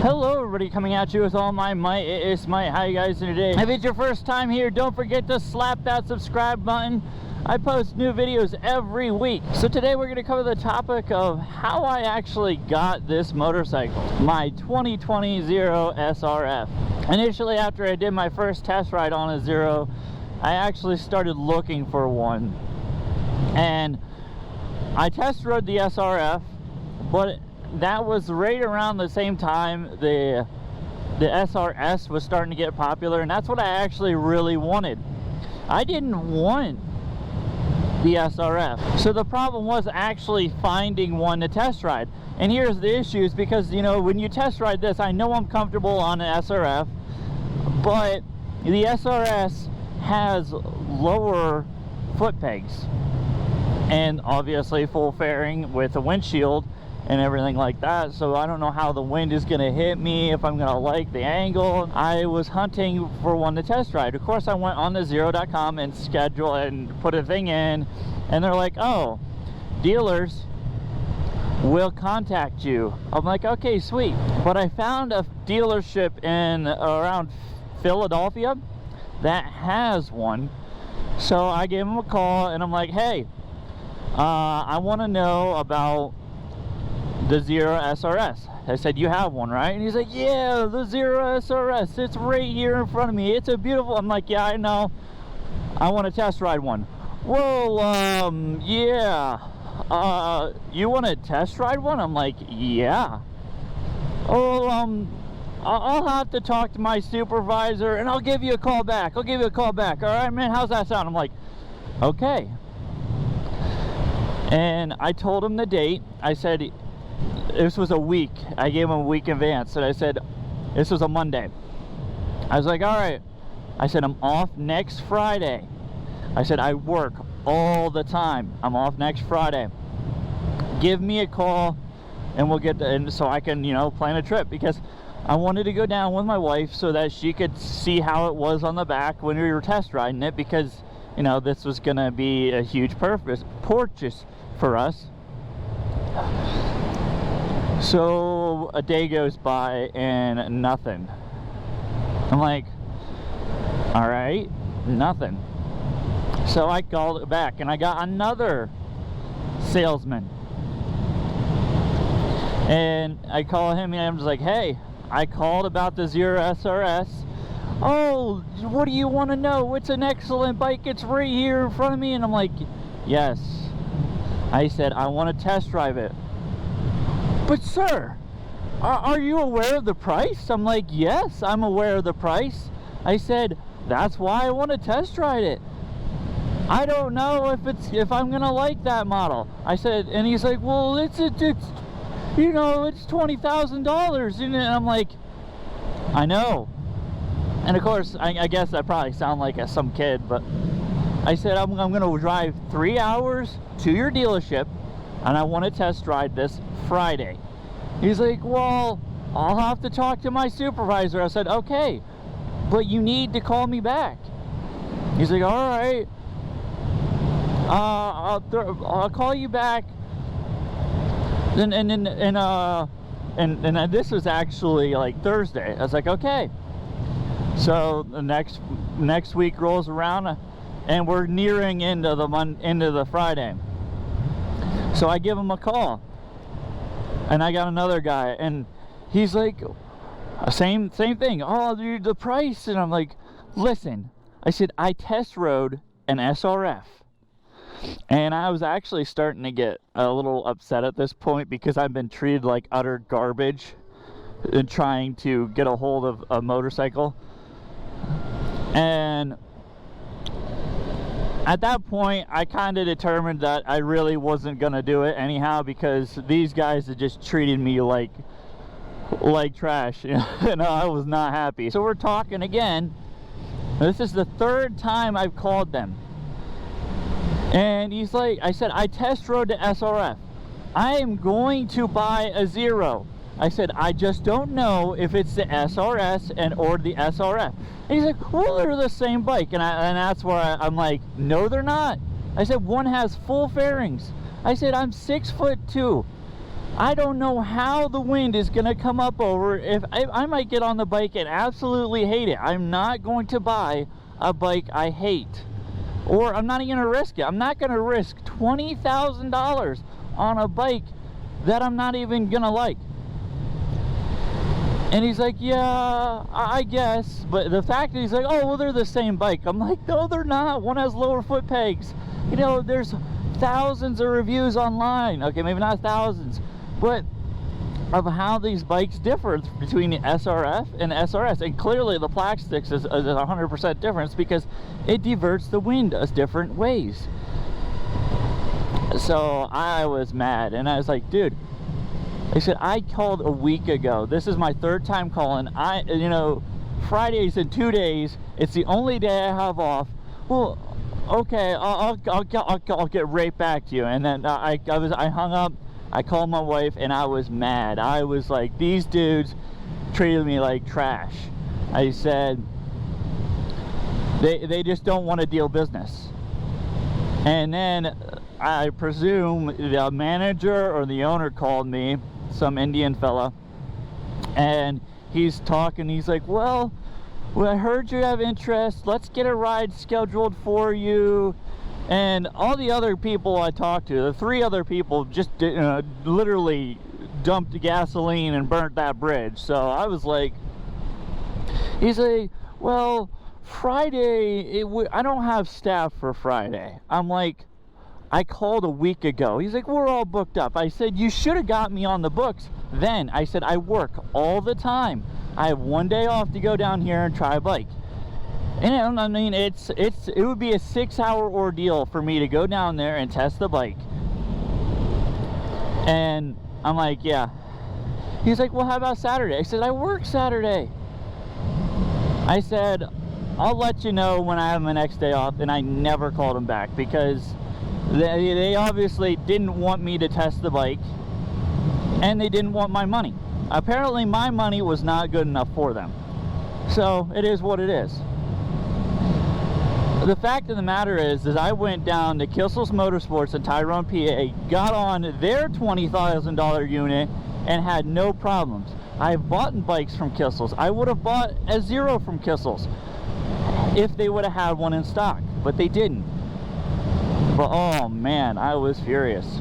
Hello everybody, coming at you with all my might. It is Smite. How you guys doing today? If it's your first time here, don't forget to slap that subscribe button. I post new videos every week. So today we're going to cover the topic of how I actually got this motorcycle, my 2020 Zero SRF. Initially, after I did my first test ride on a Zero, I actually started looking for one, and I test rode the SRF, but that was right around the same time the SRS was starting to get popular, and that's what I actually really wanted. I didn't want the SRF. So the problem was actually finding one to test ride. And here's the issues, because you know, when you test ride this, I know I'm comfortable on an SRF, but the SRS has lower foot pegs and obviously full fairing with a windshield and everything like that, so I don't know how the wind is going to hit me, if I'm going to like the angle. I was hunting for one to test ride. Of course, I went on the Zero.com and schedule and put a thing in, and they're like, oh, dealers will contact you. I'm like, okay, sweet. But I found a dealership in around Philadelphia that has one, so I gave them a call and I'm like, hey, I want to know about the Zero SRS. I said, you have one, right? And he's like, yeah, the Zero SRS, it's right here in front of me, it's a beautiful. I'm like, yeah, I know, I want to test ride one. Well, yeah, you want to test ride one? I'm like, yeah. Oh, I'll have to talk to my supervisor and I'll give you a call back. All right, man, how's that sound? I'm like, okay. And I told him the date. I said, this was a week. I gave him a week in advance, and I said, this was a Monday. I was like, all right. I said, I'm off next Friday. I said, I work all the time. I'm off next Friday. Give me a call, and we'll get and so I can, you know, plan a trip, because I wanted to go down with my wife so that she could see how it was on the back when we were test riding it, because, you know, this was going to be a huge purchase for us. So a day goes by and nothing. I'm like, all right, nothing. So I called it back and I got another salesman, and I call him and I'm just like, hey, I called about the Zero SRS. Oh, what do you want to know? It's an excellent bike, it's right here in front of me. And I'm like, yes. I said, I want to test drive it. But sir, are you aware of the price? I'm like, yes, I'm aware of the price. I said, that's why I want to test ride it. I don't know if I'm gonna like that model. I said, and he's like, well, it's you know, it's $20,000. And I'm like, I know. And of course, I guess I probably sound like some kid, but I said, I'm gonna drive 3 hours to your dealership, and I want to test ride this Friday. He's like, well, I'll have to talk to my supervisor. I said, okay, but you need to call me back. He's like, all right, I'll call you back. And this was actually like Thursday. I was like, okay. So the next week rolls around, and we're nearing into the Friday. So I give him a call, and I got another guy, and he's like, same thing. Oh, dude, the price. And I'm like, listen, I said, I test rode an SRF, and I was actually starting to get a little upset at this point, because I've been treated like utter garbage in trying to get a hold of a motorcycle. And at that point, I kind of determined that I really wasn't gonna do it anyhow, because these guys had just treated me like trash. You know, I was not happy. So we're talking again. This is the third time I've called them, and he's like, I said, I test rode the SRF. I am going to buy a Zero. I said, I just don't know if it's the SRS or the SRF. And he's like, well, they're the same bike. And that's where I'm like, no, they're not. I said, one has full fairings. I said, I'm 6'2". I don't know how the wind is going to come up over. If I might get on the bike and absolutely hate it. I'm not going to buy a bike I hate. Or I'm not even going to risk it. I'm not going to risk $20,000 on a bike that I'm not even going to like. And he's like, yeah, I guess. But the fact that he's like, oh, well, they're the same bike. I'm like, no, they're not. One has lower foot pegs. You know, there's thousands of reviews online. Okay, maybe not thousands, but of how these bikes differ between the SRF and the SRS. And clearly the plastics is 100% difference because it diverts the wind as different ways. So I was mad, and I was like, dude, I said, I called a week ago. This is my third time calling. You know, Friday's in 2 days. It's the only day I have off. Well, okay, I'll get right back to you. And then I hung up. I called my wife, and I was mad. I was like, these dudes treated me like trash. I said, they just don't want to deal business. And then I presume the manager or the owner called me, some Indian fella, and he's talking. He's like, well, I heard you have interest. Let's get a ride scheduled for you. And all the other people I talked to, the 3 other people, just literally dumped gasoline and burnt that bridge. So I was like, he's like, well, Friday, I don't have staff for Friday. I'm like, I called a week ago. He's like, we're all booked up. I said, you should have got me on the books then. I said, I work all the time. I have 1 day off to go down here and try a bike. And I mean, it would be a 6-hour ordeal for me to go down there and test the bike. And I'm like, yeah. He's like, well, how about Saturday? I said, I work Saturday. I said, I'll let you know when I have my next day off. And I never called him back because they obviously didn't want me to test the bike, and they didn't want my money. Apparently my money was not good enough for them. So it is what it is. The fact of the matter is I went down to Kissel's Motorsports in Tyrone, PA, got on their $20,000 unit and had no problems. I've bought bikes from Kissel's. I would have bought a Zero from Kissel's if they would have had one in stock, but they didn't. But oh man, I was furious.